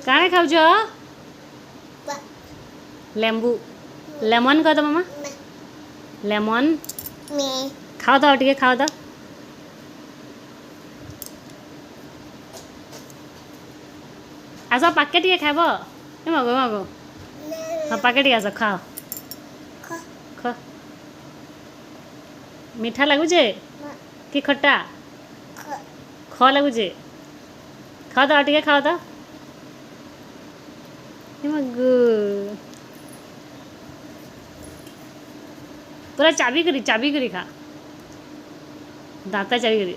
କାଣା ଖାଉଛ? ଲେମ୍ବୁ ଲେମନ୍ କହ ତ ମାମା ଲେମନ୍ ଖାଅ ତ ଟିକେ ଖାଅ ତ ଆସ ପାକେ ଟିକେ ଖାଇବ ଏ ମଗो ମଗो ହଁ ପାକେ ଟିକେ ଆସ ଖାଅ ଖ ମିଠା ଲାଗୁଛେ କି ଖଟା ଖ ଲାଗୁଛେ ଖାଅ ତ ଟିକେ ଖାଅ ତ ଏ ମଗୁ पूरा चाबी करी खा दांता चाबी करी